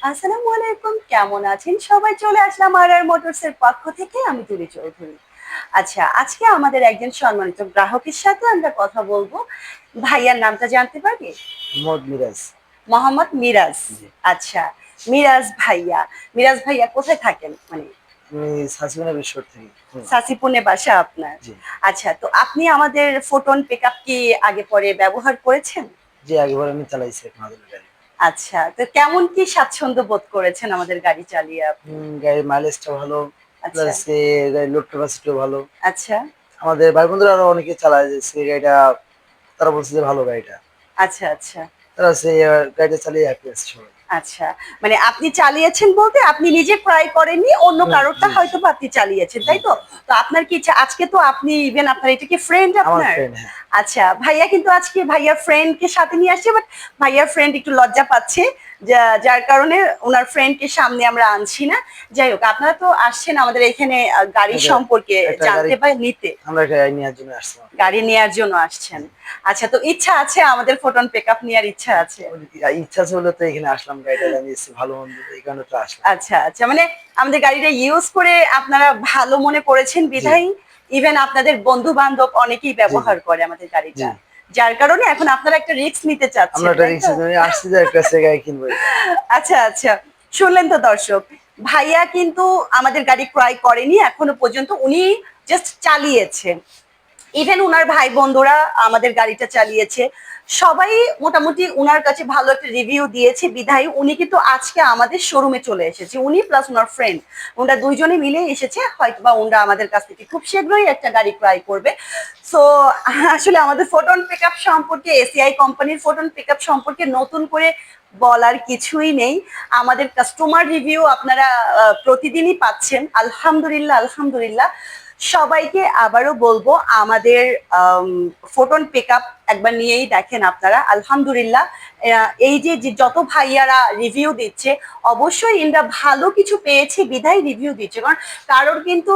আসসালামু আলাইকুম, কেমন আছেন সবাই? চলে আসলাম আর মোটরস এর পক্ষ থেকে, আমি তুলি চৌধুরী। আচ্ছা, আজকে আমাদের একজন সম্মানিত গ্রাহকের সাথে আমরা কথা বলবো। ভাইয়ার নামটা জানতে পারি? মোহাম্মদ মিরাজ। মোহাম্মদ মিরাজ। জি। আচ্ছা, মিরাজ ভাইয়া। মিরাজ ভাইয়া কোথায় থাকেন? মানে আমি সাসিনা বিশ্বর থেকে খুলনা। সাসিপুনে বাসা আপনার? জি। আচ্ছা, তো আপনি আমাদের ফোটন পিকআপ কি আগে পরে ব্যবহার করেছেন? জি, আগেবার আমি চালাইছি আপনাদের গাড়ি। আচ্ছা, তো কেমন কি স্বাচ্ছন্দ্য বোধ করেছেন আমাদের গাড়ি চালিয়ে আপনি? গাড়ির মাইলেজটা ভালো, আচ্ছা, প্লাস গাড়ির লোড ক্যাপাসিটিও ভালো। আচ্ছা, আমাদের ভাই বন্ধুরা আরো অনেকে চালায় যে গাড়িটা, তারা বলছে যে ভালো গাড়িটা। আচ্ছা, আচ্ছা। তারা গাড়িটা চালিয়ে হ্যাপি আছে সবাই। আচ্ছা। মানে আপনি চালিয়েছেন বলতে আপনি নিজে ক্রয় করেননি, অন্য কারোরটা জি, জি, হয়তোবা আপনি চালিয়েছেন, জি, তাই তো? জি। তো আপনার কি ইচ্ছা আজকে তো আপনি ইভেন আপনার এটা কি ফ্রেন্ড আমার আপনার? ফ্রেন্ড, হ্যাঁ। আচ্ছা, ভাইয়া কিন্তু আজকে ভাইয়ার ফ্রেন্ডকে সাথে নিয়ে আসছে বাট ভাইয়ার ফ্রেন্ড একটু লজ্জা পাচ্ছে। যার কারণে উনার ফ্রেন্ডকে সামনে আমরা আনছি না। যাই হোক, আপনারা তো আসছেন আমাদের এখানে গাড়ি এটা সম্পর্কে একটা গাড়ি, জানতে বা নিতে। আমরা একটা গাড়ি নেওয়ার জন্য আসছিলাম। গাড়ি নেয়ার জন্য আসছেন। আচ্ছা, তো ইচ্ছা আছে আমাদের ফোটন পিকআপ নেয়ার ইচ্ছা আছে? ইচ্ছা ছিল তো এখানে আসলাম, গাড়িটা জানিয়েছি ভালো মন্দ, এই কারণে তো আসলাম। আচ্ছা, আচ্ছা। মানে আমাদের গাড়িটা ইউজ করে আপনারা ভালো মনে করেছেন জি, বিধায় ইভেন আপনাদের বন্ধু-বান্ধব অনেকেই জি, জি, ব্যবহার করে আমাদের জি। গাড়িটা। যার কারণে এখন আপনারা একটা রিস্ক নিতে আমরা চাচ্ছেন, একটা তাই তো? রিক্সা জন্য আসছি যে একটা গাড়ি কিনবো এই কারণে। আচ্ছা, আচ্ছা। শুনলেন তো দর্শক। ভাইয়া কিন্তু আমাদের গাড়ি ক্রয় করেনি এখনো পর্যন্ত। উনি জাস্ট চালিয়েছে। ইভেন উনার ভাই বন্ধুরা আমাদের গাড়িটা চালিয়েছে। সবাই মোটামুটি উনার কাছে ভালো একটা রিভিউ দিয়েছে বিধায় উনি কিন্তু আজকে আমাদের শোরুমে চলে এসেছে। উনি প্লাস উনার ফ্রেন্ড। ওনারা ২ জনে মিলে এসেছে। হয়তোবা উনারা আমাদের কাছ থেকে খুব শীঘ্রই একটা গাড়ি ক্রয় করবে। সো আসলে আমাদের ফোটন পিকআপ সম্পর্কে এসিআই কোম্পানির ফোটন পিকআপ সম্পর্কে নতুন করে বলার কিছুই নেই। আমাদের কাস্টমার রিভিউ আপনারা প্রতিদিনই পাচ্ছেন। আলহামদুলিল্লাহ, আলহামদুলিল্লাহ। সবাইকে আবারও বলবো আমাদের ফোটন পিকআপ একবার নিয়েই দেখেন আপনারা। আলহামদুলিল্লাহ, এই যে যত ভাইয়ারা রিভিউ দিচ্ছে অবশ্যই ইনরা ভালো কিছু পেয়েছে বিধায় রিভিউ দিচ্ছে, কারণ কারোর কিন্তু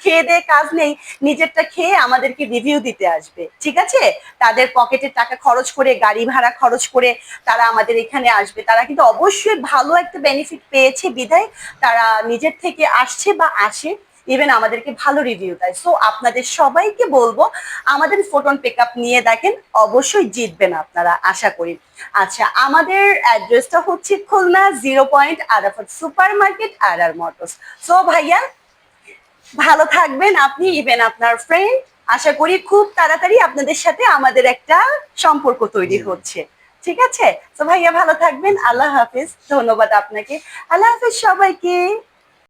খেয়ে দেয়ে কাজ নেই, নিজেরটা খেয়ে আমাদেরকে রিভিউ দিতে আসবে, ঠিক আছে? তাদের পকেটের টাকা খরচ করে, গাড়ি ভাড়া খরচ করে তারা আমাদের এখানে আসবে, তারা কিন্তু অবশ্যই ভালো একটা বেনিফিট পেয়েছে বিধায় তারা নিজের থেকে আসছে বা আসে, ইভেন আমাদেরকে ভালো রিভিউ দেয়। সো আপনাদের সবাইকে বলবো আমাদের ফোটন পিকআপ নিয়ে দেখেন, অবশ্যই জিতবেন আপনারা, আশা করি। আচ্ছা, আমাদের অ্যাড্রেসটা হচ্ছে Khulna 0 point Arafat super market আর মোটরস। সো ভাইয়া ভালো থাকবেন আপনি, ইভেন আপনার ফ্রেন্ড। আশা করি খুব তাড়াতাড়ি আপনাদের সাথে আমাদের একটা সম্পর্ক তৈরি জি, জি, হচ্ছে, ঠিক আছে? তো ভাইয়া ভালো থাকবেন, জি। আল্লাহ হাফিজ, ধন্যবাদ আপনাকে। আল্লাহ হাফিজ সবাইকে।